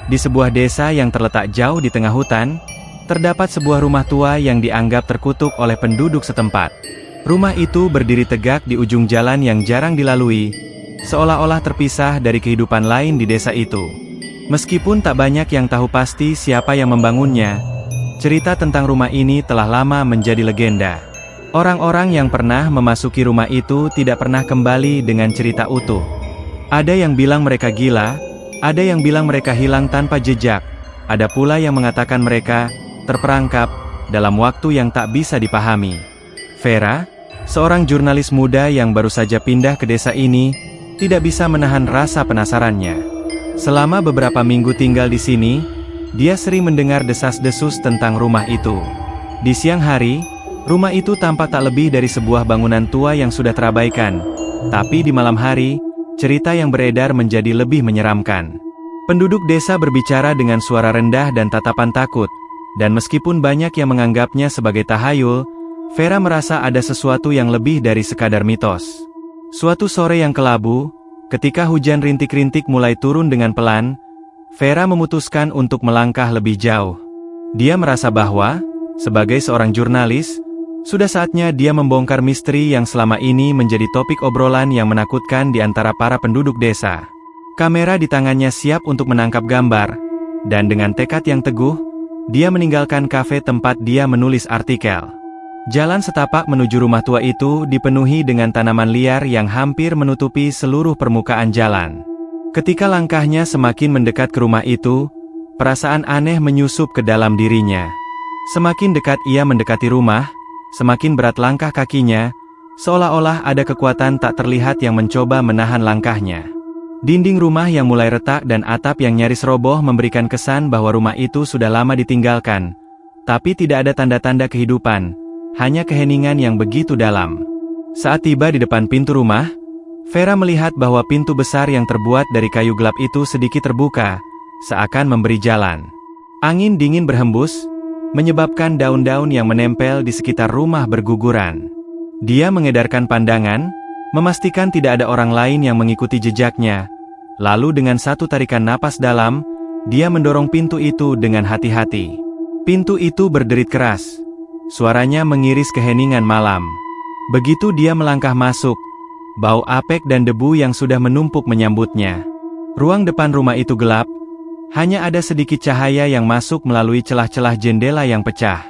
Di sebuah desa yang terletak jauh di tengah hutan, terdapat sebuah rumah tua yang dianggap terkutuk oleh penduduk setempat. Rumah itu berdiri tegak di ujung jalan yang jarang dilalui, seolah-olah terpisah dari kehidupan lain di desa itu. Meskipun tak banyak yang tahu pasti siapa yang membangunnya, cerita tentang rumah ini telah lama menjadi legenda. Orang-orang yang pernah memasuki rumah itu tidak pernah kembali dengan cerita utuh. Ada yang bilang mereka gila, ada yang bilang mereka hilang tanpa jejak, ada pula yang mengatakan mereka terperangkap dalam waktu yang tak bisa dipahami. Vera, seorang jurnalis muda yang baru saja pindah ke desa ini, tidak bisa menahan rasa penasarannya. Selama beberapa minggu tinggal di sini, dia sering mendengar desas-desus tentang rumah itu. Di siang hari, rumah itu tampak tak lebih dari sebuah bangunan tua yang sudah terabaikan. Tapi di malam hari, cerita yang beredar menjadi lebih menyeramkan. Penduduk desa berbicara dengan suara rendah dan tatapan takut, dan meskipun banyak yang menganggapnya sebagai tahayul, Vera merasa ada sesuatu yang lebih dari sekadar mitos. Suatu sore yang kelabu, ketika hujan rintik-rintik mulai turun dengan pelan, Vera memutuskan untuk melangkah lebih jauh. Dia merasa bahwa, sebagai seorang jurnalis, sudah saatnya dia membongkar misteri yang selama ini menjadi topik obrolan yang menakutkan di antara para penduduk desa. Kamera di tangannya siap untuk menangkap gambar, dan dengan tekad yang teguh, dia meninggalkan kafe tempat dia menulis artikel. Jalan setapak menuju rumah tua itu dipenuhi dengan tanaman liar yang hampir menutupi seluruh permukaan jalan. Ketika langkahnya semakin mendekat ke rumah itu, perasaan aneh menyusup ke dalam dirinya. Semakin dekat ia mendekati rumah, semakin berat langkah kakinya, seolah-olah ada kekuatan tak terlihat yang mencoba menahan langkahnya. Dinding rumah yang mulai retak dan atap yang nyaris roboh memberikan kesan bahwa rumah itu sudah lama ditinggalkan. Tapi tidak ada tanda-tanda kehidupan, hanya keheningan yang begitu dalam. Saat tiba di depan pintu rumah, Vera melihat bahwa pintu besar yang terbuat dari kayu gelap itu sedikit terbuka, seakan memberi jalan. Angin dingin berhembus, menyebabkan daun-daun yang menempel di sekitar rumah berguguran. Dia mengedarkan pandangan, memastikan tidak ada orang lain yang mengikuti jejaknya. Lalu dengan satu tarikan napas dalam, dia mendorong pintu itu dengan hati-hati. Pintu itu berderit keras. Suaranya mengiris keheningan malam. Begitu dia melangkah masuk, bau apek dan debu yang sudah menumpuk menyambutnya. Ruang depan rumah itu gelap, hanya ada sedikit cahaya yang masuk melalui celah-celah jendela yang pecah.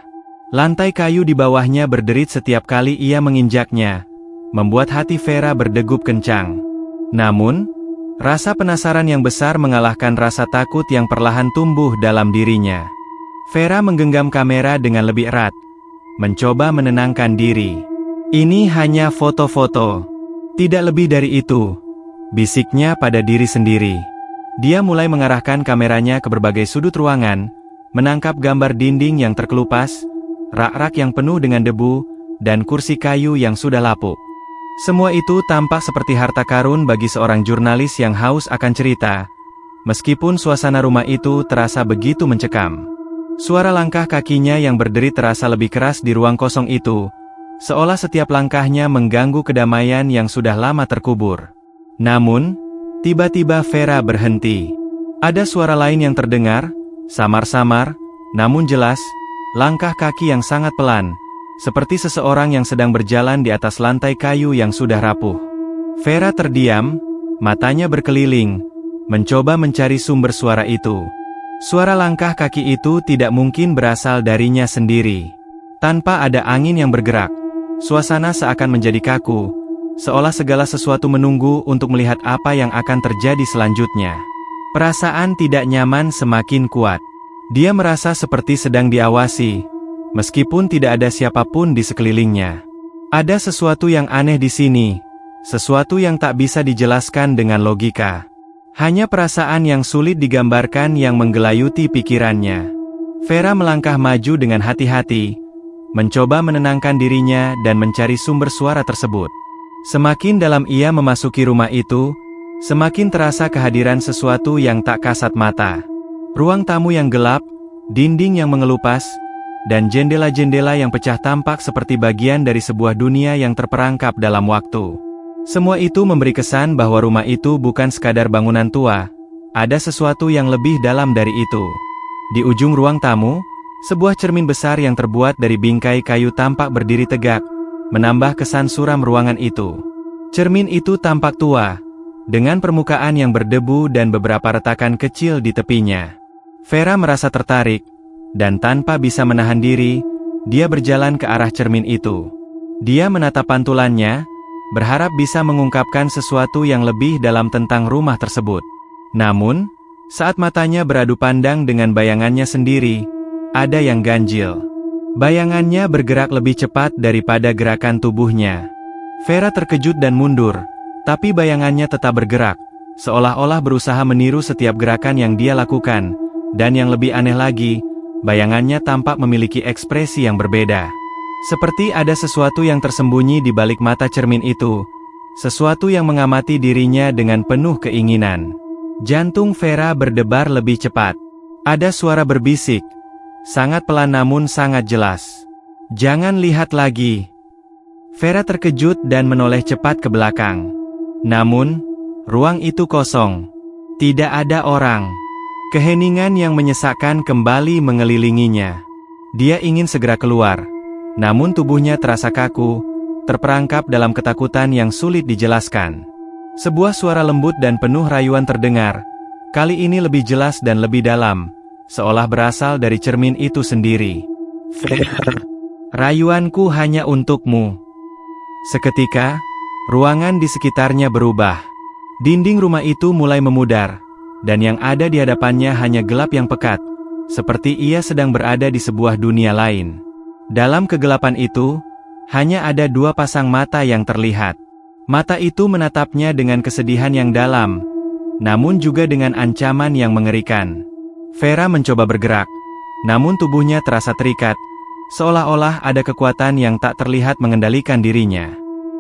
Lantai kayu di bawahnya berderit setiap kali ia menginjaknya, membuat hati Vera berdegup kencang. Namun, rasa penasaran yang besar mengalahkan rasa takut yang perlahan tumbuh dalam dirinya. Vera menggenggam kamera dengan lebih erat, mencoba menenangkan diri. Ini hanya foto-foto, tidak lebih dari itu, bisiknya pada diri sendiri. Dia mulai mengarahkan kameranya ke berbagai sudut ruangan, menangkap gambar dinding yang terkelupas, rak-rak yang penuh dengan debu, dan kursi kayu yang sudah lapuk. Semua itu tampak seperti harta karun bagi seorang jurnalis yang haus akan cerita, meskipun suasana rumah itu terasa begitu mencekam. Suara langkah kakinya yang berderit terasa lebih keras di ruang kosong itu, seolah setiap langkahnya mengganggu kedamaian yang sudah lama terkubur. Namun, tiba-tiba Vera berhenti. Ada suara lain yang terdengar, samar-samar, namun jelas, langkah kaki yang sangat pelan, seperti seseorang yang sedang berjalan di atas lantai kayu yang sudah rapuh. Vera terdiam, matanya berkeliling, mencoba mencari sumber suara itu. Suara langkah kaki itu tidak mungkin berasal darinya sendiri. Tanpa ada angin yang bergerak, suasana seakan menjadi kaku, seolah segala sesuatu menunggu untuk melihat apa yang akan terjadi selanjutnya. Perasaan tidak nyaman semakin kuat. Dia merasa seperti sedang diawasi, meskipun tidak ada siapapun di sekelilingnya. Ada sesuatu yang aneh di sini, sesuatu yang tak bisa dijelaskan dengan logika. Hanya perasaan yang sulit digambarkan yang menggelayuti pikirannya. Vera melangkah maju dengan hati-hati, mencoba menenangkan dirinya dan mencari sumber suara tersebut. Semakin dalam ia memasuki rumah itu, semakin terasa kehadiran sesuatu yang tak kasat mata. Ruang tamu yang gelap, dinding yang mengelupas, dan jendela-jendela yang pecah tampak seperti bagian dari sebuah dunia yang terperangkap dalam waktu. Semua itu memberi kesan bahwa rumah itu bukan sekadar bangunan tua, Ada sesuatu yang lebih dalam dari itu. Di ujung ruang tamu, sebuah cermin besar yang terbuat dari bingkai kayu tampak berdiri tegak, menambah kesan suram ruangan itu. Cermin itu tampak tua, dengan permukaan yang berdebu dan beberapa retakan kecil di tepinya. Vera merasa tertarik, dan tanpa bisa menahan diri, dia berjalan ke arah cermin itu. Dia menatap pantulannya, berharap bisa mengungkapkan sesuatu yang lebih dalam tentang rumah tersebut. Namun, saat matanya beradu pandang dengan bayangannya sendiri, ada yang ganjil. Bayangannya bergerak lebih cepat daripada gerakan tubuhnya. Vera terkejut dan mundur, tapi bayangannya tetap bergerak, seolah-olah berusaha meniru setiap gerakan yang dia lakukan, dan yang lebih aneh lagi, bayangannya tampak memiliki ekspresi yang berbeda. Seperti ada sesuatu yang tersembunyi di balik mata cermin itu, sesuatu yang mengamati dirinya dengan penuh keinginan. Jantung Vera berdebar lebih cepat. Ada suara berbisik, sangat pelan namun sangat jelas. "Jangan lihat lagi." Vera terkejut dan menoleh cepat ke belakang. Namun, ruang itu kosong. Tidak ada orang. Keheningan yang menyesakkan kembali mengelilinginya. Dia ingin segera keluar, namun tubuhnya terasa kaku, terperangkap dalam ketakutan yang sulit dijelaskan. Sebuah suara lembut dan penuh rayuan terdengar, kali ini lebih jelas dan lebih dalam, seolah berasal dari cermin itu sendiri. "Rayuanku hanya untukmu." Seketika, ruangan di sekitarnya berubah. Dinding rumah itu mulai memudar, dan yang ada di hadapannya hanya gelap yang pekat, seperti ia sedang berada di sebuah dunia lain. Dalam kegelapan itu, hanya ada dua pasang mata yang terlihat. Mata itu menatapnya dengan kesedihan yang dalam, namun juga dengan ancaman yang mengerikan. Vera mencoba bergerak, namun tubuhnya terasa terikat, seolah-olah ada kekuatan yang tak terlihat mengendalikan dirinya.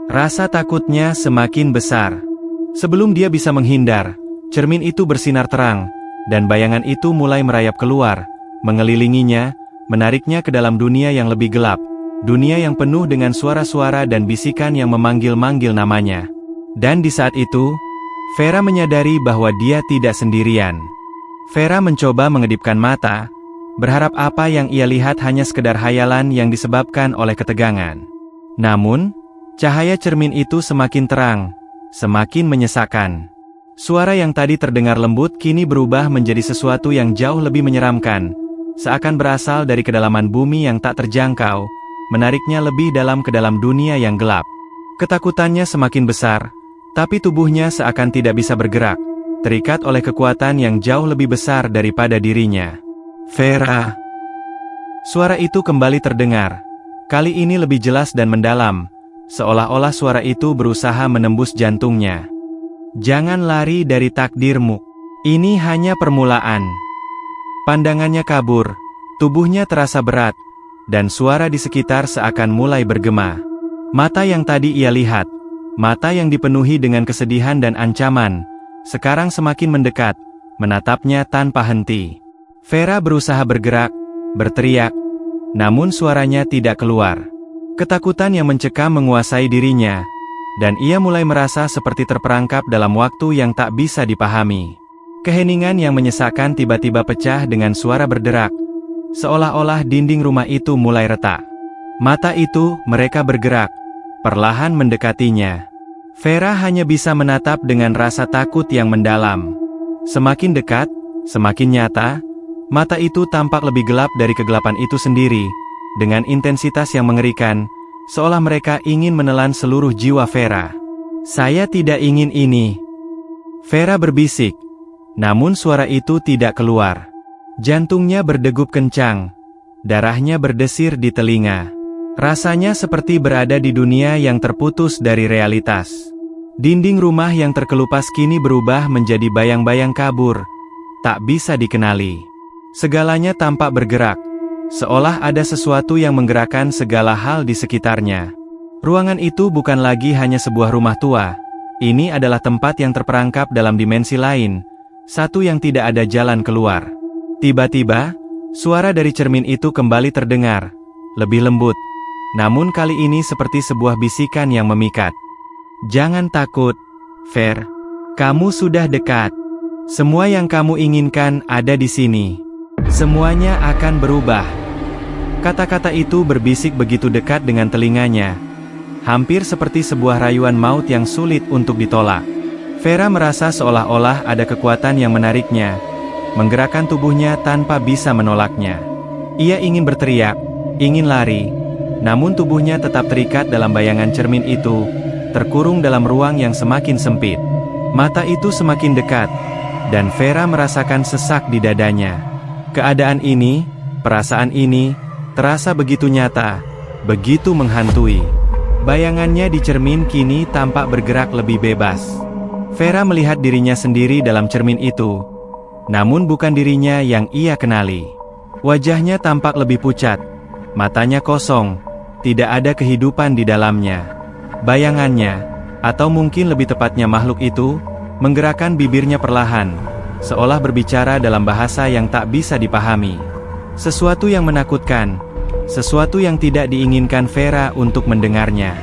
Rasa takutnya semakin besar. Sebelum dia bisa menghindar, cermin itu bersinar terang, dan bayangan itu mulai merayap keluar, mengelilinginya, menariknya ke dalam dunia yang lebih gelap. Dunia yang penuh dengan suara-suara dan bisikan yang memanggil-manggil namanya. Dan di saat itu, Vera menyadari bahwa dia tidak sendirian. Vera mencoba mengedipkan mata, berharap apa yang ia lihat hanya sekedar hayalan yang disebabkan oleh ketegangan. Namun, cahaya cermin itu semakin terang, semakin menyesakkan. Suara yang tadi terdengar lembut kini berubah menjadi sesuatu yang jauh lebih menyeramkan, seakan berasal dari kedalaman bumi yang tak terjangkau, menariknya lebih dalam ke dalam dunia yang gelap. Ketakutannya semakin besar, tapi tubuhnya seakan tidak bisa bergerak, terikat oleh kekuatan yang jauh lebih besar daripada dirinya. "Vera." Suara itu kembali terdengar, kali ini lebih jelas dan mendalam, seolah-olah suara itu berusaha menembus jantungnya. "Jangan lari dari takdirmu. Ini hanya permulaan." Pandangannya kabur, tubuhnya terasa berat, dan suara di sekitar seakan mulai bergema. Mata yang tadi ia lihat, mata yang dipenuhi dengan kesedihan dan ancaman, sekarang semakin mendekat, menatapnya tanpa henti. Vera berusaha bergerak, berteriak, namun suaranya tidak keluar. Ketakutan yang mencekam menguasai dirinya, dan ia mulai merasa seperti terperangkap dalam waktu yang tak bisa dipahami. Keheningan yang menyesakkan tiba-tiba pecah dengan suara berderak, seolah-olah dinding rumah itu mulai retak. Mata itu, mereka bergerak, perlahan mendekatinya. Vera hanya bisa menatap dengan rasa takut yang mendalam. Semakin dekat, semakin nyata, mata itu tampak lebih gelap dari kegelapan itu sendiri, dengan intensitas yang mengerikan, seolah mereka ingin menelan seluruh jiwa Vera. "Saya tidak ingin ini." Vera berbisik, namun suara itu tidak keluar. Jantungnya berdegup kencang, darahnya berdesir di telinga. Rasanya seperti berada di dunia yang terputus dari realitas. Dinding rumah yang terkelupas kini berubah menjadi bayang-bayang kabur, tak bisa dikenali. Segalanya tampak bergerak, seolah ada sesuatu yang menggerakkan segala hal di sekitarnya. Ruangan itu bukan lagi hanya sebuah rumah tua, ini adalah tempat yang terperangkap dalam dimensi lain, satu yang tidak ada jalan keluar. Tiba-tiba, suara dari cermin itu kembali terdengar, lebih lembut, namun kali ini seperti sebuah bisikan yang memikat. "Jangan takut, Ver. Kamu sudah dekat." Semua yang kamu inginkan ada di sini. Semuanya akan berubah. Kata-kata itu berbisik begitu dekat dengan telinganya. Hampir seperti sebuah rayuan maut yang sulit untuk ditolak. Vera merasa seolah-olah ada kekuatan yang menariknya, menggerakkan tubuhnya tanpa bisa menolaknya. Ia ingin berteriak, ingin lari, namun tubuhnya tetap terikat dalam bayangan cermin itu, terkurung dalam ruang yang semakin sempit. Mata itu semakin dekat, dan Vera merasakan sesak di dadanya. Keadaan ini, perasaan ini, terasa begitu nyata, begitu menghantui. Bayangannya di cermin kini tampak bergerak lebih bebas. Vera melihat dirinya sendiri dalam cermin itu, namun bukan dirinya yang ia kenali. Wajahnya tampak lebih pucat, matanya kosong, tidak ada kehidupan di dalamnya. Bayangannya, atau mungkin lebih tepatnya makhluk itu, menggerakkan bibirnya perlahan, seolah berbicara dalam bahasa yang tak bisa dipahami. Sesuatu yang menakutkan, sesuatu yang tidak diinginkan Vera untuk mendengarnya.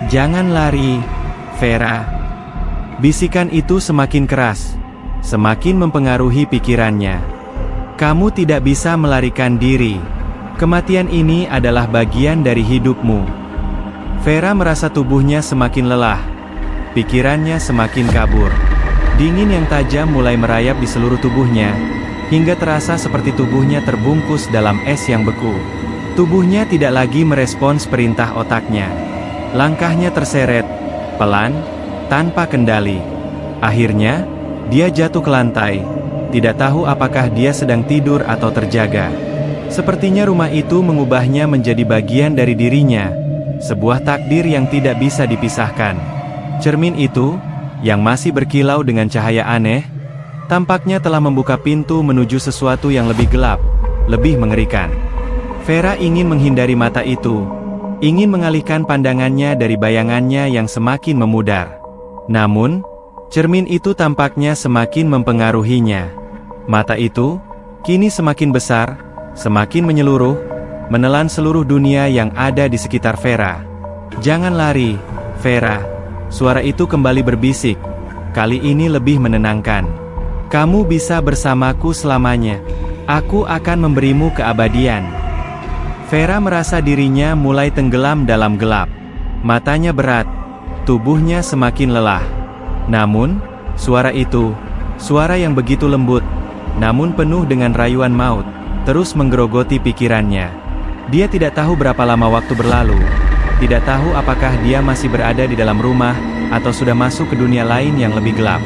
"Jangan lari, Vera." Bisikan itu semakin keras, semakin mempengaruhi pikirannya. "Kamu tidak bisa melarikan diri. Kematian ini adalah bagian dari hidupmu." Vera merasa tubuhnya semakin lelah, pikirannya semakin kabur. Dingin yang tajam mulai merayap di seluruh tubuhnya, hingga terasa seperti tubuhnya terbungkus dalam es yang beku. Tubuhnya tidak lagi merespons perintah otaknya. Langkahnya terseret, pelan, tanpa kendali. Akhirnya, dia jatuh ke lantai, tidak tahu apakah dia sedang tidur atau terjaga. Sepertinya rumah itu mengubahnya menjadi bagian dari dirinya, sebuah takdir yang tidak bisa dipisahkan. Cermin itu, yang masih berkilau dengan cahaya aneh, tampaknya telah membuka pintu menuju sesuatu yang lebih gelap, lebih mengerikan. Vera ingin menghindari mata itu, ingin mengalihkan pandangannya dari bayangannya yang semakin memudar. Namun, cermin itu tampaknya semakin mempengaruhinya. Mata itu, kini semakin besar, semakin menyeluruh, menelan seluruh dunia yang ada di sekitar Vera. "Jangan lari, Vera." Suara itu kembali berbisik, kali ini lebih menenangkan. "Kamu bisa bersamaku selamanya. Aku akan memberimu keabadian." Vera merasa dirinya mulai tenggelam dalam gelap. Matanya berat, tubuhnya semakin lelah. Namun, suara itu, suara yang begitu lembut, namun penuh dengan rayuan maut, terus menggerogoti pikirannya. Dia tidak tahu berapa lama waktu berlalu. Tidak tahu apakah dia masih berada di dalam rumah, atau sudah masuk ke dunia lain yang lebih gelap.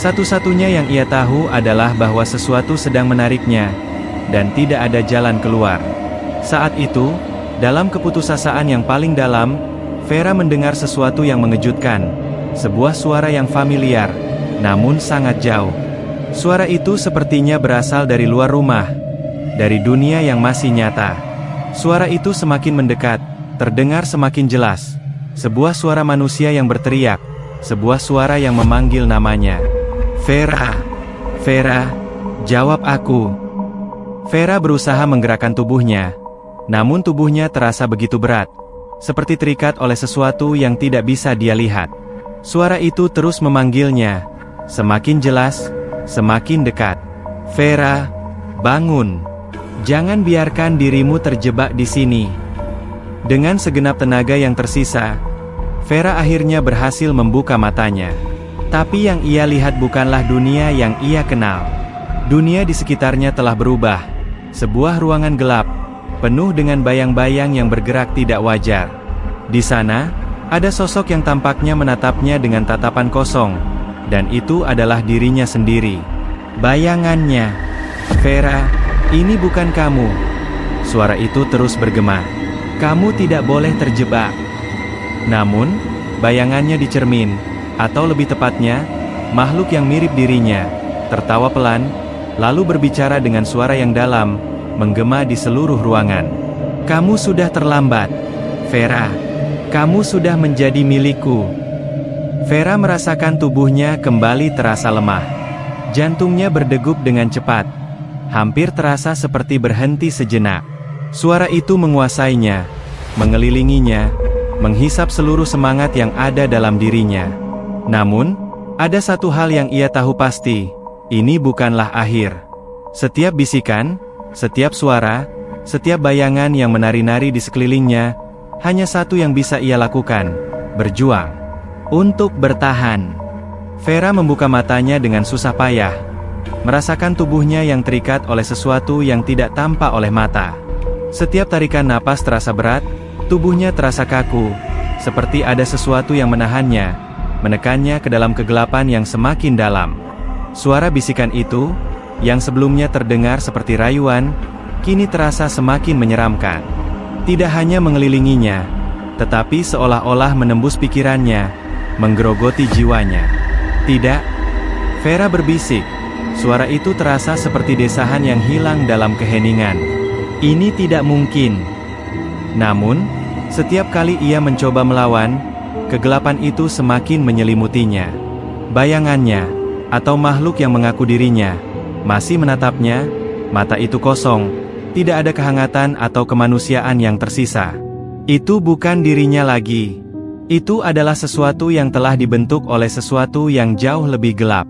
Satu-satunya yang ia tahu adalah bahwa sesuatu sedang menariknya, dan tidak ada jalan keluar. Saat itu, dalam keputusasaan yang paling dalam, Vera mendengar sesuatu yang mengejutkan. Sebuah suara yang familiar, namun sangat jauh. Suara itu sepertinya berasal dari luar rumah, dari dunia yang masih nyata. Suara itu semakin mendekat, terdengar semakin jelas. Sebuah suara manusia yang berteriak, sebuah suara yang memanggil namanya. "Vera, Vera, jawab aku." Vera berusaha menggerakkan tubuhnya, namun tubuhnya terasa begitu berat, seperti terikat oleh sesuatu yang tidak bisa dia lihat. Suara itu terus memanggilnya, semakin jelas, semakin dekat. "Vera, bangun. Jangan biarkan dirimu terjebak di sini." Dengan segenap tenaga yang tersisa, Vera akhirnya berhasil membuka matanya. Tapi yang ia lihat bukanlah dunia yang ia kenal. Dunia di sekitarnya telah berubah. Sebuah ruangan gelap, penuh dengan bayang-bayang yang bergerak tidak wajar. Di sana, ada sosok yang tampaknya menatapnya dengan tatapan kosong, dan itu adalah dirinya sendiri. Bayangannya. "Vera, ini bukan kamu." Suara itu terus bergema. "Kamu tidak boleh terjebak." Namun, bayangannya di cermin, atau lebih tepatnya, makhluk yang mirip dirinya, tertawa pelan, lalu berbicara dengan suara yang dalam, menggema di seluruh ruangan. "Kamu sudah terlambat, Vera. Kamu sudah menjadi milikku." Vera merasakan tubuhnya kembali terasa lemah. Jantungnya berdegup dengan cepat, hampir terasa seperti berhenti sejenak. Suara itu menguasainya, mengelilinginya, menghisap seluruh semangat yang ada dalam dirinya. Namun, ada satu hal yang ia tahu pasti, ini bukanlah akhir. Setiap bisikan, setiap suara, setiap bayangan yang menari-nari di sekelilingnya, hanya satu yang bisa ia lakukan, berjuang. Untuk bertahan. Vera membuka matanya dengan susah payah, merasakan tubuhnya yang terikat oleh sesuatu yang tidak tampak oleh mata. Setiap tarikan napas terasa berat, tubuhnya terasa kaku, seperti ada sesuatu yang menahannya, menekannya ke dalam kegelapan yang semakin dalam. Suara bisikan itu, yang sebelumnya terdengar seperti rayuan, kini terasa semakin menyeramkan. Tidak hanya mengelilinginya, tetapi seolah-olah menembus pikirannya, menggerogoti jiwanya. Tidak, Vera berbisik. Suara itu terasa seperti desahan yang hilang dalam keheningan. Ini tidak mungkin. Namun, setiap kali ia mencoba melawan, kegelapan itu semakin menyelimutinya. Bayangannya, atau makhluk yang mengaku dirinya, masih menatapnya, mata itu kosong, tidak ada kehangatan atau kemanusiaan yang tersisa. Itu bukan dirinya lagi. Itu adalah sesuatu yang telah dibentuk oleh sesuatu yang jauh lebih gelap.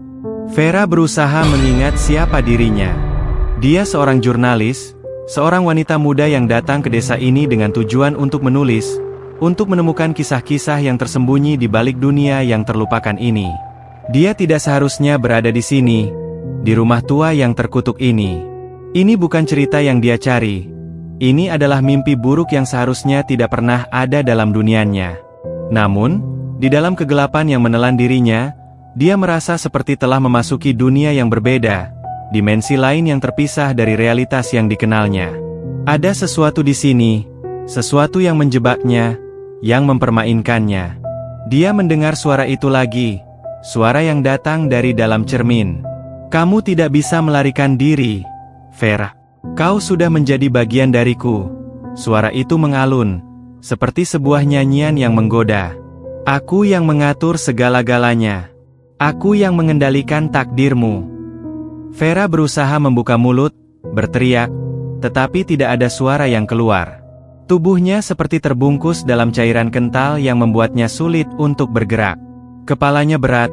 Vera berusaha mengingat siapa dirinya. Dia seorang jurnalis, seorang wanita muda yang datang ke desa ini dengan tujuan untuk menulis, untuk menemukan kisah-kisah yang tersembunyi di balik dunia yang terlupakan ini. Dia tidak seharusnya berada di sini, di rumah tua yang terkutuk ini. Ini bukan cerita yang dia cari. Ini adalah mimpi buruk yang seharusnya tidak pernah ada dalam dunianya. Namun, di dalam kegelapan yang menelan dirinya, dia merasa seperti telah memasuki dunia yang berbeda, dimensi lain yang terpisah dari realitas yang dikenalnya. Ada sesuatu di sini, sesuatu yang menjebaknya, yang mempermainkannya. Dia mendengar suara itu lagi, suara yang datang dari dalam cermin. Kamu tidak bisa melarikan diri, Vera. Kau sudah menjadi bagian dariku. Suara itu mengalun, seperti sebuah nyanyian yang menggoda. Aku yang mengatur segala-galanya. Aku yang mengendalikan takdirmu. Vera berusaha membuka mulut, berteriak, tetapi tidak ada suara yang keluar. Tubuhnya seperti terbungkus dalam cairan kental yang membuatnya sulit untuk bergerak. Kepalanya berat,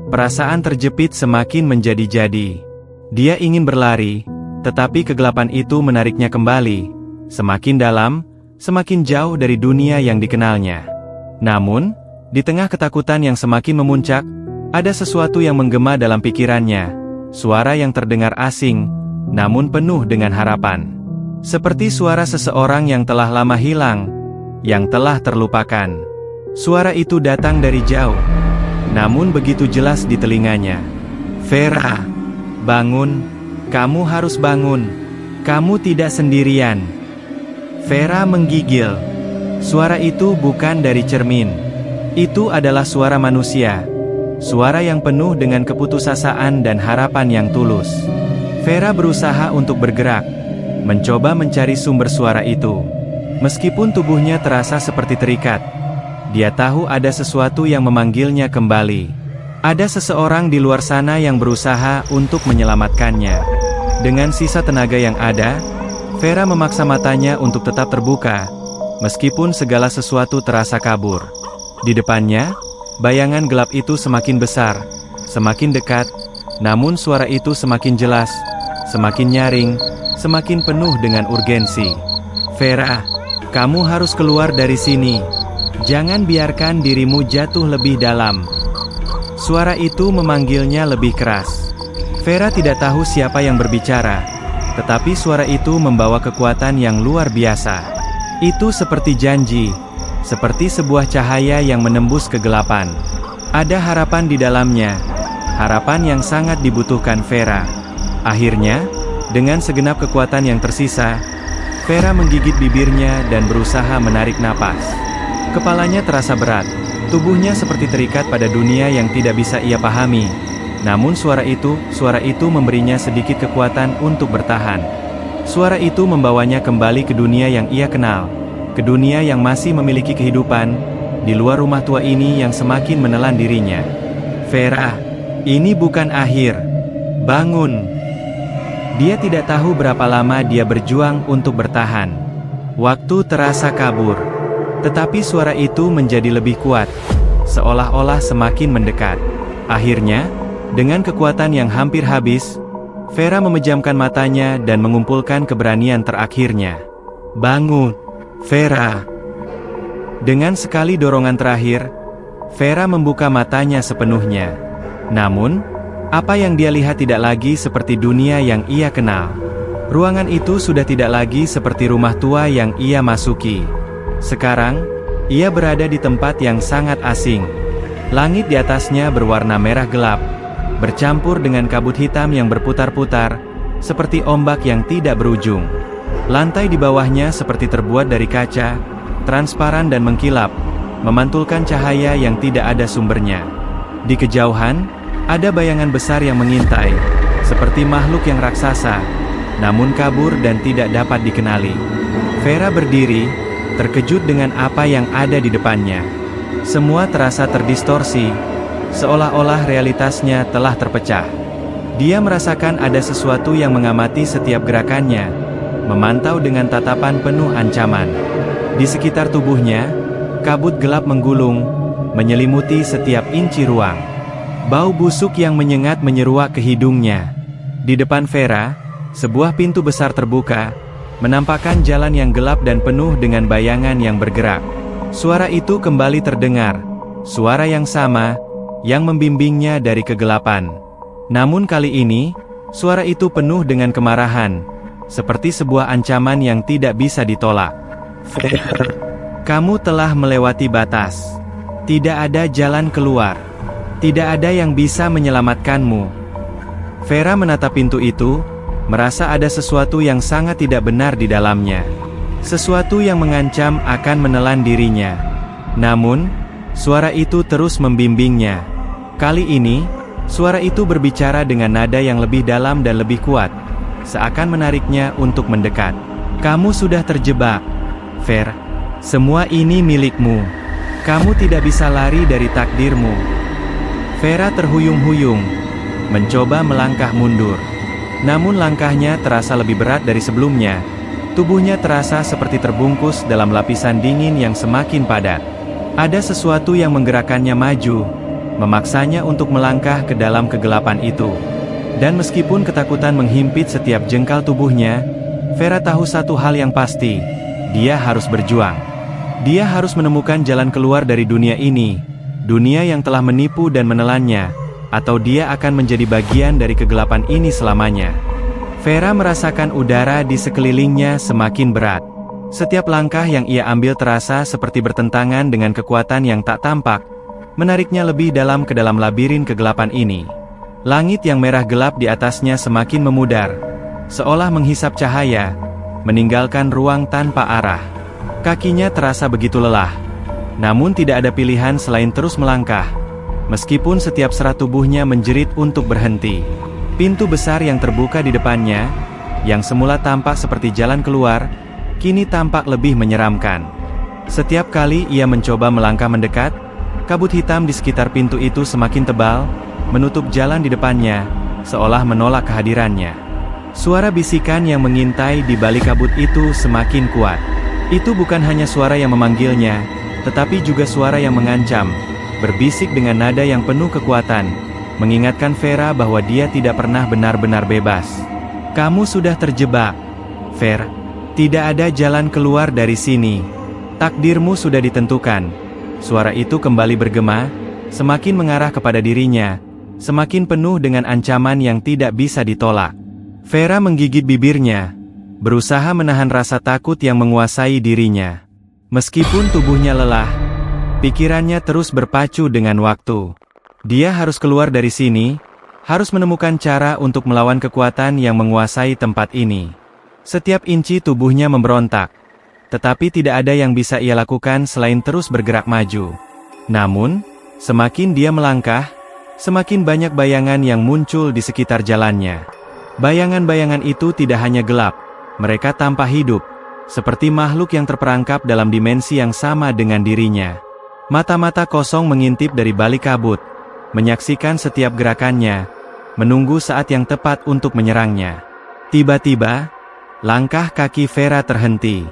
perasaan terjepit semakin menjadi-jadi. Dia ingin berlari, tetapi kegelapan itu menariknya kembali, semakin dalam, semakin jauh dari dunia yang dikenalnya. Namun, di tengah ketakutan yang semakin memuncak, ada sesuatu yang menggema dalam pikirannya, suara yang terdengar asing, namun penuh dengan harapan. Seperti suara seseorang yang telah lama hilang, yang telah terlupakan. Suara itu datang dari jauh, namun begitu jelas di telinganya. Vera, bangun, kamu harus bangun, kamu tidak sendirian. Vera menggigil. Suara itu bukan dari cermin. Itu adalah suara manusia. Suara yang penuh dengan keputusasaan dan harapan yang tulus. Vera berusaha untuk bergerak, mencoba mencari sumber suara itu. Meskipun tubuhnya terasa seperti terikat, dia tahu ada sesuatu yang memanggilnya kembali. Ada seseorang di luar sana yang berusaha untuk menyelamatkannya. Dengan sisa tenaga yang ada, Vera memaksa matanya untuk tetap terbuka, meskipun segala sesuatu terasa kabur. Di depannya, bayangan gelap itu semakin besar, semakin dekat, namun suara itu semakin jelas, semakin nyaring, semakin penuh dengan urgensi. Vera, kamu harus keluar dari sini. Jangan biarkan dirimu jatuh lebih dalam. Suara itu memanggilnya lebih keras. Vera tidak tahu siapa yang berbicara, tetapi suara itu membawa kekuatan yang luar biasa. Itu seperti janji, seperti sebuah cahaya yang menembus kegelapan. Ada harapan di dalamnya, harapan yang sangat dibutuhkan Vera. Akhirnya, dengan segenap kekuatan yang tersisa, Vera menggigit bibirnya dan berusaha menarik napas. Kepalanya terasa berat, tubuhnya seperti terikat pada dunia yang tidak bisa ia pahami. Namun suara itu memberinya sedikit kekuatan untuk bertahan. Suara itu membawanya kembali ke dunia yang ia kenal, ke dunia yang masih memiliki kehidupan, di luar rumah tua ini yang semakin menelan dirinya. Vera, ini bukan akhir. Bangun. Dia tidak tahu berapa lama dia berjuang untuk bertahan. Waktu terasa kabur, tetapi suara itu menjadi lebih kuat, seolah-olah semakin mendekat. Akhirnya, Dengan kekuatan yang hampir habis, Vera memejamkan matanya dan mengumpulkan keberanian terakhirnya. Bangun, Vera. Dengan sekali dorongan terakhir, Vera membuka matanya sepenuhnya. Namun, apa yang dia lihat tidak lagi seperti dunia yang ia kenal. Ruangan itu sudah tidak lagi seperti rumah tua yang ia masuki. Sekarang, ia berada di tempat yang sangat asing. Langit di atasnya berwarna merah gelap, bercampur dengan kabut hitam yang berputar-putar, seperti ombak yang tidak berujung. Lantai di bawahnya seperti terbuat dari kaca, transparan dan mengkilap, memantulkan cahaya yang tidak ada sumbernya. Di kejauhan, ada bayangan besar yang mengintai, seperti makhluk yang raksasa, namun kabur dan tidak dapat dikenali. Vera berdiri, terkejut dengan apa yang ada di depannya. Semua terasa terdistorsi, seolah-olah realitasnya telah terpecah. Dia merasakan ada sesuatu yang mengamati setiap gerakannya, memantau dengan tatapan penuh ancaman. Di sekitar tubuhnya, kabut gelap menggulung, menyelimuti setiap inci ruang. Bau busuk yang menyengat menyeruak ke hidungnya. Di depan Vera, sebuah pintu besar terbuka, menampakkan jalan yang gelap dan penuh dengan bayangan yang bergerak. Suara itu kembali terdengar, suara yang sama, yang membimbingnya dari kegelapan. Namun kali ini, suara itu penuh dengan kemarahan, seperti sebuah ancaman yang tidak bisa ditolak. Kamu telah melewati batas. Tidak ada jalan keluar. Tidak ada yang bisa menyelamatkanmu. Vera menatap pintu itu, merasa ada sesuatu yang sangat tidak benar di dalamnya. Sesuatu yang mengancam akan menelan dirinya. Namun, suara itu terus membimbingnya. Kali ini, suara itu berbicara dengan nada yang lebih dalam dan lebih kuat, seakan menariknya untuk mendekat. Kamu sudah terjebak, Ver. Semua ini milikmu. Kamu tidak bisa lari dari takdirmu. Vera terhuyung-huyung, mencoba melangkah mundur. Namun langkahnya terasa lebih berat dari sebelumnya. Tubuhnya terasa seperti terbungkus dalam lapisan dingin yang semakin padat. Ada sesuatu yang menggerakkannya maju, memaksanya untuk melangkah ke dalam kegelapan itu. Dan meskipun ketakutan menghimpit setiap jengkal tubuhnya, Vera tahu satu hal yang pasti, dia harus berjuang. Dia harus menemukan jalan keluar dari dunia ini, dunia yang telah menipu dan menelannya, atau dia akan menjadi bagian dari kegelapan ini selamanya. Vera merasakan udara di sekelilingnya semakin berat. Setiap langkah yang ia ambil terasa seperti bertentangan dengan kekuatan yang tak tampak, menariknya lebih dalam ke dalam labirin kegelapan ini. Langit yang merah gelap di atasnya semakin memudar, seolah menghisap cahaya, meninggalkan ruang tanpa arah. Kakinya terasa begitu lelah, namun tidak ada pilihan selain terus melangkah. Meskipun setiap serat tubuhnya menjerit untuk berhenti. Pintu besar yang terbuka di depannya, yang semula tampak seperti jalan keluar, kini tampak lebih menyeramkan. Setiap kali ia mencoba melangkah mendekat, kabut hitam di sekitar pintu itu semakin tebal, menutup jalan di depannya, seolah menolak kehadirannya. Suara bisikan yang mengintai di balik kabut itu semakin kuat. Itu bukan hanya suara yang memanggilnya, tetapi juga suara yang mengancam, berbisik dengan nada yang penuh kekuatan, mengingatkan Vera bahwa dia tidak pernah benar-benar bebas. Kamu sudah terjebak, Ver. Tidak ada jalan keluar dari sini. Takdirmu sudah ditentukan. Suara itu kembali bergema, semakin mengarah kepada dirinya, semakin penuh dengan ancaman yang tidak bisa ditolak. Vera menggigit bibirnya, berusaha menahan rasa takut yang menguasai dirinya. Meskipun tubuhnya lelah, pikirannya terus berpacu dengan waktu. Dia harus keluar dari sini, harus menemukan cara untuk melawan kekuatan yang menguasai tempat ini. Setiap inci tubuhnya memberontak, tetapi tidak ada yang bisa ia lakukan selain terus bergerak maju. Namun, semakin dia melangkah, semakin banyak bayangan yang muncul di sekitar jalannya. Bayangan-bayangan itu tidak hanya gelap, mereka tampak hidup, seperti makhluk yang terperangkap dalam dimensi yang sama dengan dirinya. Mata-mata kosong mengintip dari balik kabut, menyaksikan setiap gerakannya, menunggu saat yang tepat untuk menyerangnya. Tiba-tiba, langkah kaki Vera terhenti.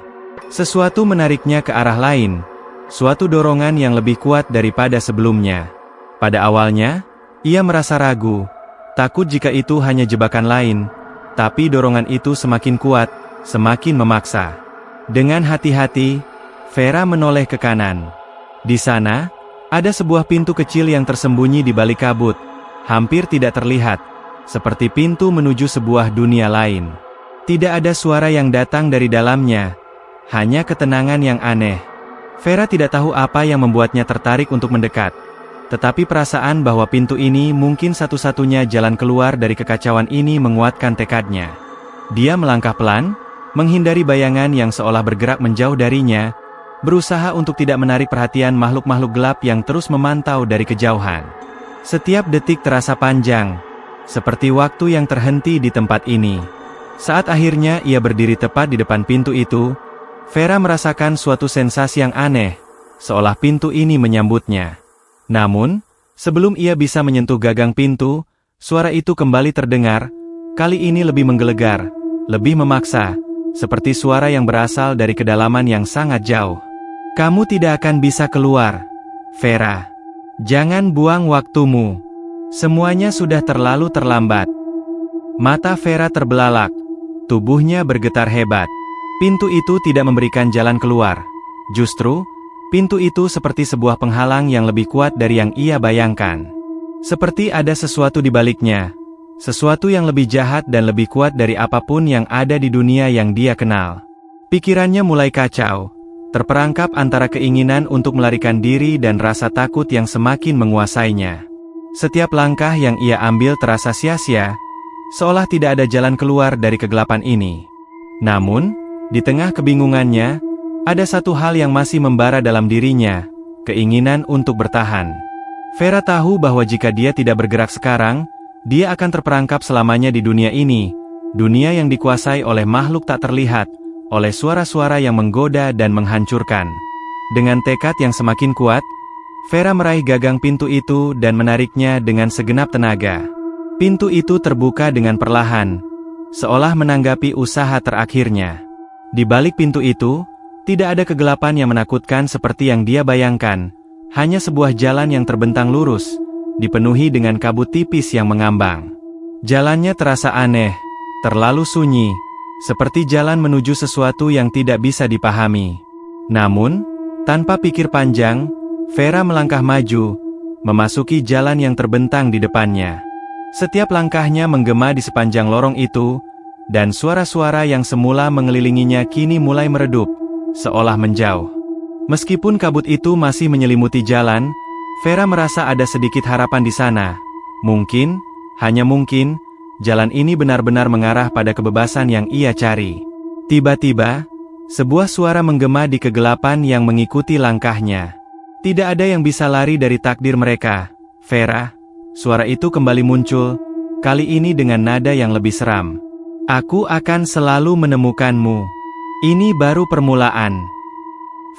Sesuatu menariknya ke arah lain, suatu dorongan yang lebih kuat daripada sebelumnya. Pada awalnya, ia merasa ragu, Takut jika itu hanya jebakan lain, tapi dorongan itu semakin kuat, semakin memaksa. Dengan hati-hati, Vera menoleh ke kanan. Di sana, ada sebuah pintu kecil yang tersembunyi di balik kabut, hampir tidak terlihat, seperti pintu menuju sebuah dunia lain. Tidak ada suara yang datang dari dalamnya, hanya ketenangan yang aneh. Vera tidak tahu apa yang membuatnya tertarik untuk mendekat. Tetapi perasaan bahwa pintu ini mungkin satu-satunya jalan keluar dari kekacauan ini menguatkan tekadnya. Dia melangkah pelan, menghindari bayangan yang seolah bergerak menjauh darinya, berusaha untuk tidak menarik perhatian makhluk-makhluk gelap yang terus memantau dari kejauhan. Setiap detik terasa panjang, seperti waktu yang terhenti di tempat ini. Saat akhirnya ia berdiri tepat di depan pintu itu, Vera merasakan suatu sensasi yang aneh, seolah pintu ini menyambutnya. Namun, sebelum ia bisa menyentuh gagang pintu, suara itu kembali terdengar, kali ini lebih menggelegar, lebih memaksa, seperti suara yang berasal dari kedalaman yang sangat jauh. Kamu tidak akan bisa keluar, Vera. Jangan buang waktumu. Semuanya sudah terlalu terlambat. Mata Vera terbelalak. Tubuhnya bergetar hebat. Pintu itu tidak memberikan jalan keluar. Justru, pintu itu seperti sebuah penghalang yang lebih kuat dari yang ia bayangkan. Seperti ada sesuatu di baliknya. Sesuatu yang lebih jahat dan lebih kuat dari apapun yang ada di dunia yang dia kenal. Pikirannya mulai kacau. Terperangkap antara keinginan untuk melarikan diri dan rasa takut yang semakin menguasainya. Setiap langkah yang ia ambil terasa sia-sia, seolah tidak ada jalan keluar dari kegelapan ini. Namun, di tengah kebingungannya, ada satu hal yang masih membara dalam dirinya, keinginan untuk bertahan. Vera tahu bahwa jika dia tidak bergerak sekarang, dia akan terperangkap selamanya di dunia ini, dunia yang dikuasai oleh makhluk tak terlihat, oleh suara-suara yang menggoda dan menghancurkan. Dengan tekad yang semakin kuat, Vera meraih gagang pintu itu dan menariknya dengan segenap tenaga. Pintu itu terbuka dengan perlahan, seolah menanggapi usaha terakhirnya. Di balik pintu itu, tidak ada kegelapan yang menakutkan seperti yang dia bayangkan, hanya sebuah jalan yang terbentang lurus, dipenuhi dengan kabut tipis yang mengambang. Jalannya terasa aneh, terlalu sunyi, seperti jalan menuju sesuatu yang tidak bisa dipahami. Namun, tanpa pikir panjang, Vera melangkah maju, memasuki jalan yang terbentang di depannya. Setiap langkahnya menggema di sepanjang lorong itu, dan suara-suara yang semula mengelilinginya kini mulai meredup, seolah menjauh. Meskipun kabut itu masih menyelimuti jalan, Vera merasa ada sedikit harapan di sana. Mungkin, hanya mungkin, jalan ini benar-benar mengarah pada kebebasan yang ia cari. Tiba-tiba, sebuah suara menggema di kegelapan yang mengikuti langkahnya. Tidak ada yang bisa lari dari takdir mereka, Vera. Suara itu kembali muncul, kali ini dengan nada yang lebih seram. Aku akan selalu menemukanmu. Ini baru permulaan.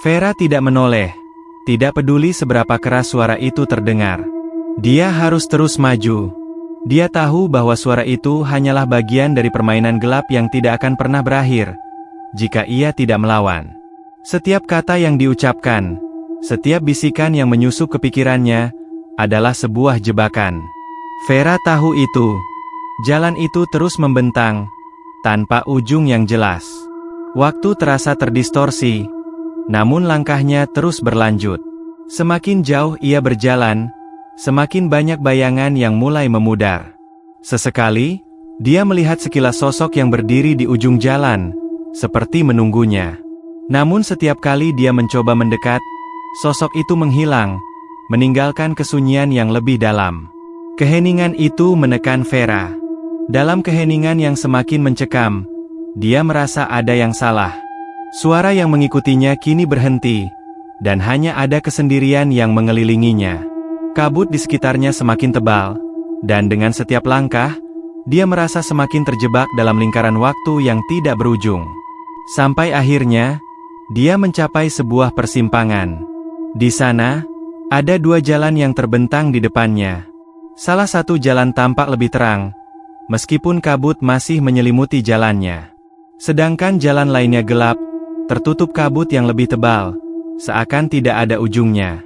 Vera tidak menoleh, tidak peduli seberapa keras suara itu terdengar. Dia harus terus maju. Dia tahu bahwa suara itu hanyalah bagian dari permainan gelap yang tidak akan pernah berakhir, jika ia tidak melawan. Setiap kata yang diucapkan, setiap bisikan yang menyusup ke pikirannya, adalah sebuah jebakan. Vera tahu itu. Jalan itu terus membentang, tanpa ujung yang jelas. Waktu terasa terdistorsi, namun langkahnya terus berlanjut. Semakin jauh ia berjalan, semakin banyak bayangan yang mulai memudar. Sesekali, dia melihat sekilas sosok yang berdiri di ujung jalan, seperti menunggunya. Namun setiap kali dia mencoba mendekat, sosok itu menghilang, meninggalkan kesunyian yang lebih dalam. Keheningan itu menekan Vera. Dalam keheningan yang semakin mencekam, dia merasa ada yang salah. Suara yang mengikutinya kini berhenti, dan hanya ada kesendirian yang mengelilinginya. Kabut di sekitarnya semakin tebal, dan dengan setiap langkah, dia merasa semakin terjebak dalam lingkaran waktu yang tidak berujung. Sampai akhirnya, dia mencapai sebuah persimpangan. Di sana, ada dua jalan yang terbentang di depannya. Salah satu jalan tampak lebih terang, meskipun kabut masih menyelimuti jalannya. Sedangkan jalan lainnya gelap, tertutup kabut yang lebih tebal, seakan tidak ada ujungnya.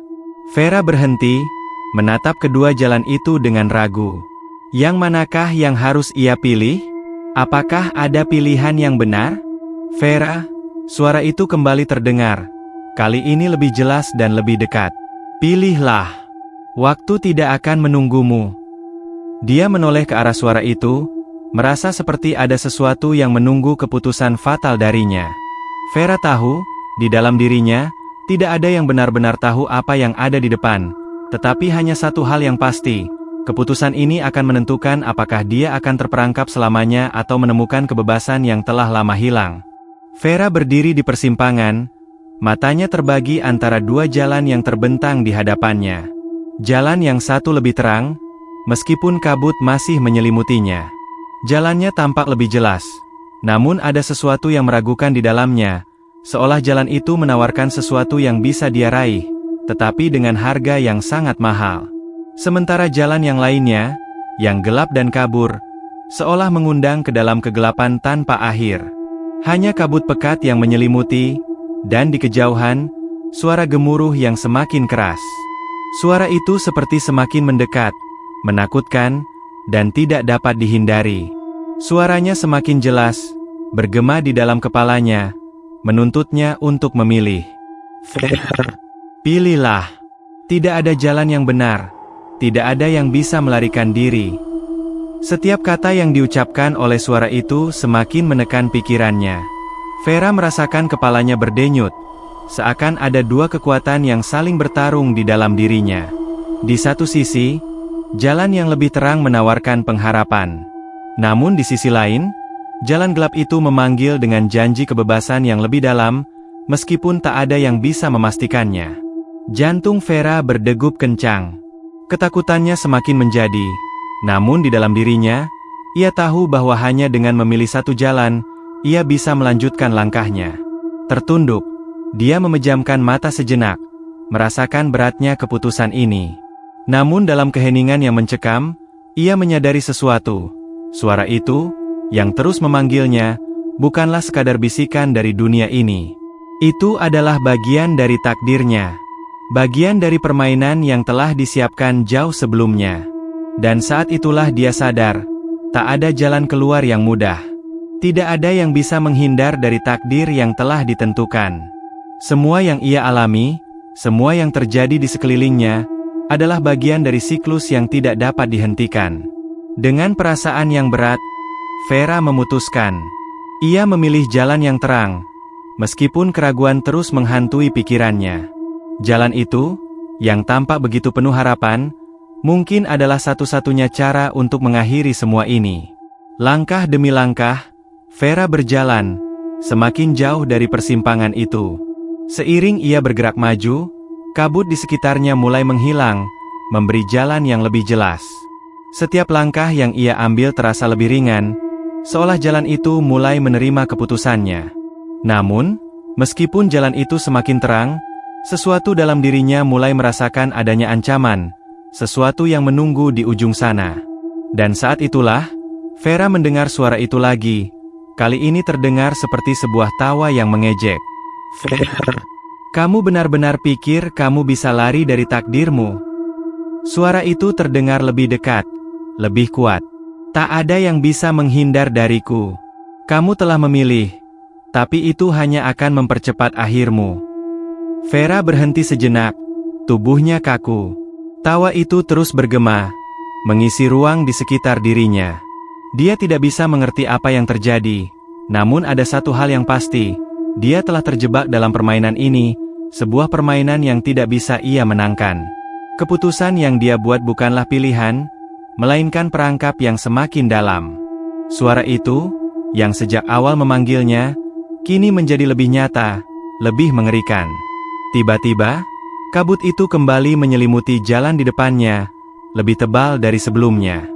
Vera berhenti, menatap kedua jalan itu dengan ragu. Yang manakah yang harus ia pilih? Apakah ada pilihan yang benar? Vera, suara itu kembali terdengar. Kali ini lebih jelas dan lebih dekat. Pilihlah. Waktu tidak akan menunggumu. Dia menoleh ke arah suara itu, merasa seperti ada sesuatu yang menunggu keputusan fatal darinya. Vera tahu, di dalam dirinya, tidak ada yang benar-benar tahu apa yang ada di depan. Tetapi hanya satu hal yang pasti, keputusan ini akan menentukan apakah dia akan terperangkap selamanya atau menemukan kebebasan yang telah lama hilang. Vera berdiri di persimpangan, matanya terbagi antara dua jalan yang terbentang di hadapannya. Jalan yang satu lebih terang, meskipun kabut masih menyelimutinya. Jalannya tampak lebih jelas, namun ada sesuatu yang meragukan di dalamnya, seolah jalan itu menawarkan sesuatu yang bisa dia raih, tetapi dengan harga yang sangat mahal. Sementara jalan yang lainnya, yang gelap dan kabur, seolah mengundang ke dalam kegelapan tanpa akhir. Hanya kabut pekat yang menyelimuti, dan di kejauhan, suara gemuruh yang semakin keras. Suara itu seperti semakin mendekat, menakutkan, dan tidak dapat dihindari. Suaranya semakin jelas, bergema di dalam kepalanya, menuntutnya untuk memilih. Pilihlah. Tidak ada jalan yang benar, tidak ada yang bisa melarikan diri. Setiap kata yang diucapkan oleh suara itu semakin menekan pikirannya. Vera merasakan kepalanya berdenyut, seakan ada dua kekuatan yang saling bertarung di dalam dirinya. Di satu sisi, jalan yang lebih terang menawarkan pengharapan. Namun di sisi lain, jalan gelap itu memanggil dengan janji kebebasan yang lebih dalam, meskipun tak ada yang bisa memastikannya. Jantung Vera berdegup kencang. Ketakutannya semakin menjadi, namun di dalam dirinya, ia tahu bahwa hanya dengan memilih satu jalan, ia bisa melanjutkan langkahnya. Tertunduk, dia memejamkan mata sejenak, merasakan beratnya keputusan ini. Namun dalam keheningan yang mencekam, ia menyadari sesuatu. Suara itu, yang terus memanggilnya, bukanlah sekadar bisikan dari dunia ini. Itu adalah bagian dari takdirnya. Bagian dari permainan yang telah disiapkan jauh sebelumnya. Dan saat itulah dia sadar, tak ada jalan keluar yang mudah. Tidak ada yang bisa menghindar dari takdir yang telah ditentukan. Semua yang ia alami, semua yang terjadi di sekelilingnya, adalah bagian dari siklus yang tidak dapat dihentikan. Dengan perasaan yang berat, Vera memutuskan. Ia memilih jalan yang terang, meskipun keraguan terus menghantui pikirannya. Jalan itu, yang tampak begitu penuh harapan, mungkin adalah satu-satunya cara untuk mengakhiri semua ini. Langkah demi langkah, Vera berjalan, semakin jauh dari persimpangan itu. Seiring ia bergerak maju, kabut di sekitarnya mulai menghilang, memberi jalan yang lebih jelas. Setiap langkah yang ia ambil terasa lebih ringan, seolah jalan itu mulai menerima keputusannya. Namun, meskipun jalan itu semakin terang, sesuatu dalam dirinya mulai merasakan adanya ancaman, sesuatu yang menunggu di ujung sana. Dan saat itulah, Vera mendengar suara itu lagi. Kali ini terdengar seperti sebuah tawa yang mengejek. Kamu benar-benar pikir kamu bisa lari dari takdirmu? Suara itu terdengar lebih dekat, lebih kuat. Tak ada yang bisa menghindar dariku. Kamu telah memilih, tapi itu hanya akan mempercepat akhirmu. Vera berhenti sejenak, tubuhnya kaku. Tawa itu terus bergema, mengisi ruang di sekitar dirinya. Dia tidak bisa mengerti apa yang terjadi, namun ada satu hal yang pasti, dia telah terjebak dalam permainan ini, sebuah permainan yang tidak bisa ia menangkan. Keputusan yang dia buat bukanlah pilihan, melainkan perangkap yang semakin dalam. Suara itu, yang sejak awal memanggilnya, kini menjadi lebih nyata, lebih mengerikan. Tiba-tiba, kabut itu kembali menyelimuti jalan di depannya, lebih tebal dari sebelumnya.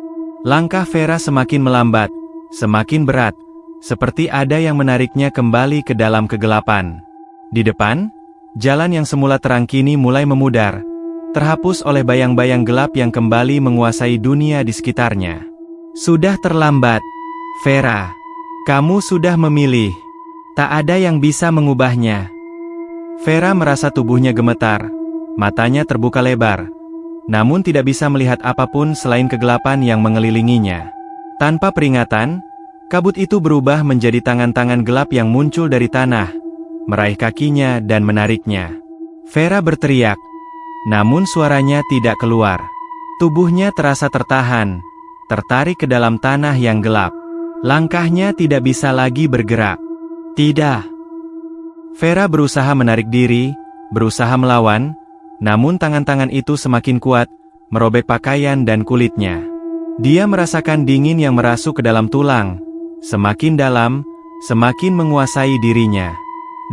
Langkah Vera semakin melambat, semakin berat, seperti ada yang menariknya kembali ke dalam kegelapan. Di depan, jalan yang semula terang kini mulai memudar, terhapus oleh bayang-bayang gelap yang kembali menguasai dunia di sekitarnya. Sudah terlambat, Vera. Kamu sudah memilih. Tak ada yang bisa mengubahnya. Vera merasa tubuhnya gemetar, matanya terbuka lebar, namun tidak bisa melihat apapun selain kegelapan yang mengelilinginya. Tanpa peringatan, kabut itu berubah menjadi tangan-tangan gelap yang muncul dari tanah, meraih kakinya dan menariknya. Vera berteriak, namun suaranya tidak keluar. Tubuhnya terasa tertahan, tertarik ke dalam tanah yang gelap. Langkahnya tidak bisa lagi bergerak. Tidak. Vera berusaha menarik diri, berusaha melawan, namun tangan-tangan itu semakin kuat, merobek pakaian dan kulitnya. Dia merasakan dingin yang merasuk ke dalam tulang, semakin dalam, semakin menguasai dirinya.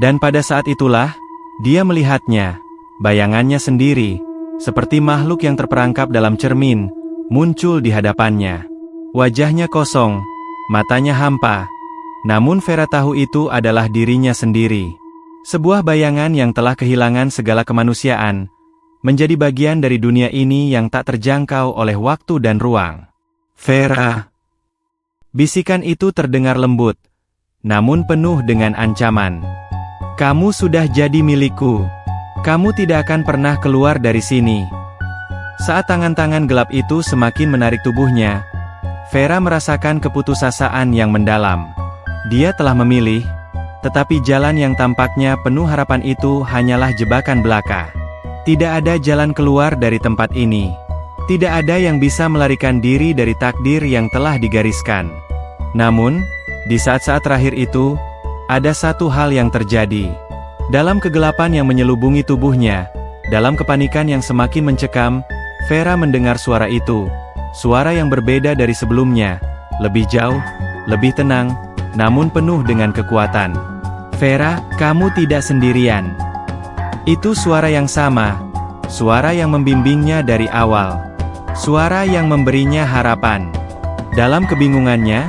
Dan pada saat itulah, dia melihatnya, bayangannya sendiri, seperti makhluk yang terperangkap dalam cermin, muncul di hadapannya. Wajahnya kosong, matanya hampa, namun Vera tahu itu adalah dirinya sendiri. Sebuah bayangan yang telah kehilangan segala kemanusiaan, menjadi bagian dari dunia ini yang tak terjangkau oleh waktu dan ruang. Vera. Bisikan itu terdengar lembut, namun penuh dengan ancaman. Kamu sudah jadi milikku. Kamu tidak akan pernah keluar dari sini. Saat tangan-tangan gelap itu semakin menarik tubuhnya, Vera merasakan keputusasaan yang mendalam. Dia telah memilih, tetapi jalan yang tampaknya penuh harapan itu hanyalah jebakan belaka. Tidak ada jalan keluar dari tempat ini. Tidak ada yang bisa melarikan diri dari takdir yang telah digariskan. Namun, di saat-saat terakhir itu, ada satu hal yang terjadi. Dalam kegelapan yang menyelubungi tubuhnya, dalam kepanikan yang semakin mencekam, Vera mendengar suara itu. Suara yang berbeda dari sebelumnya, lebih jauh, lebih tenang, namun penuh dengan kekuatan. Vera, kamu tidak sendirian. Itu suara yang sama, suara yang membimbingnya dari awal. Suara yang memberinya harapan. Dalam kebingungannya,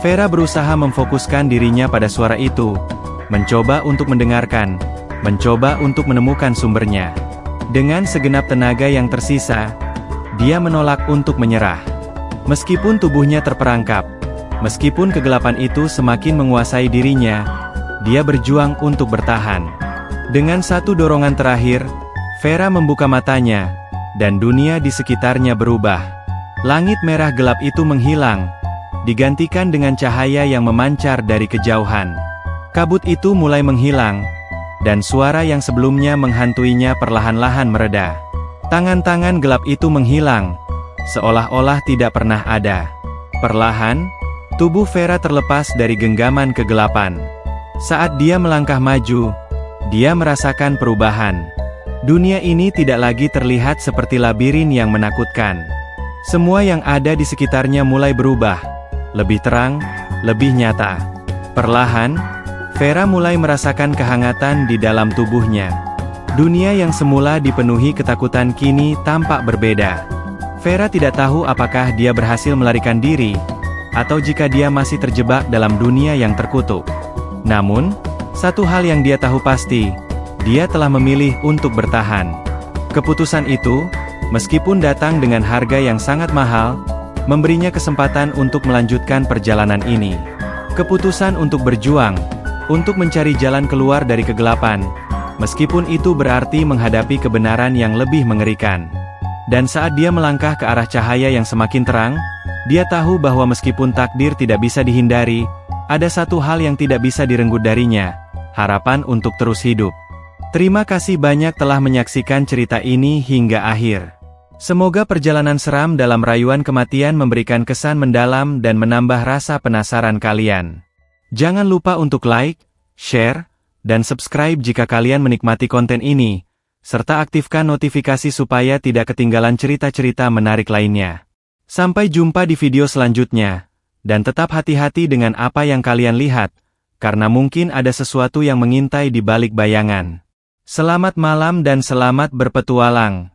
Vera berusaha memfokuskan dirinya pada suara itu, mencoba untuk mendengarkan, mencoba untuk menemukan sumbernya. Dengan segenap tenaga yang tersisa, dia menolak untuk menyerah. Meskipun tubuhnya terperangkap, meskipun kegelapan itu semakin menguasai dirinya, dia berjuang untuk bertahan. Dengan satu dorongan terakhir, Vera membuka matanya, dan dunia di sekitarnya berubah. Langit merah gelap itu menghilang, digantikan dengan cahaya yang memancar dari kejauhan. Kabut itu mulai menghilang, dan suara yang sebelumnya menghantuinya perlahan-lahan mereda. Tangan-tangan gelap itu menghilang, seolah-olah tidak pernah ada. Perlahan, tubuh Vera terlepas dari genggaman kegelapan. Saat dia melangkah maju, dia merasakan perubahan. Dunia ini tidak lagi terlihat seperti labirin yang menakutkan. Semua yang ada di sekitarnya mulai berubah, lebih terang, lebih nyata. Perlahan, Vera mulai merasakan kehangatan di dalam tubuhnya. Dunia yang semula dipenuhi ketakutan kini tampak berbeda. Vera tidak tahu apakah dia berhasil melarikan diri, atau jika dia masih terjebak dalam dunia yang terkutuk. Namun, satu hal yang dia tahu pasti, dia telah memilih untuk bertahan. Keputusan itu, meskipun datang dengan harga yang sangat mahal, memberinya kesempatan untuk melanjutkan perjalanan ini. Keputusan untuk berjuang, untuk mencari jalan keluar dari kegelapan, meskipun itu berarti menghadapi kebenaran yang lebih mengerikan. Dan saat dia melangkah ke arah cahaya yang semakin terang, dia tahu bahwa meskipun takdir tidak bisa dihindari, ada satu hal yang tidak bisa direnggut darinya, harapan untuk terus hidup. Terima kasih banyak telah menyaksikan cerita ini hingga akhir. Semoga perjalanan seram dalam rayuan kematian memberikan kesan mendalam dan menambah rasa penasaran kalian. Jangan lupa untuk like, share, dan subscribe jika kalian menikmati konten ini, serta aktifkan notifikasi supaya tidak ketinggalan cerita-cerita menarik lainnya. Sampai jumpa di video selanjutnya, dan tetap hati-hati dengan apa yang kalian lihat, karena mungkin ada sesuatu yang mengintai di balik bayangan. Selamat malam dan selamat berpetualang.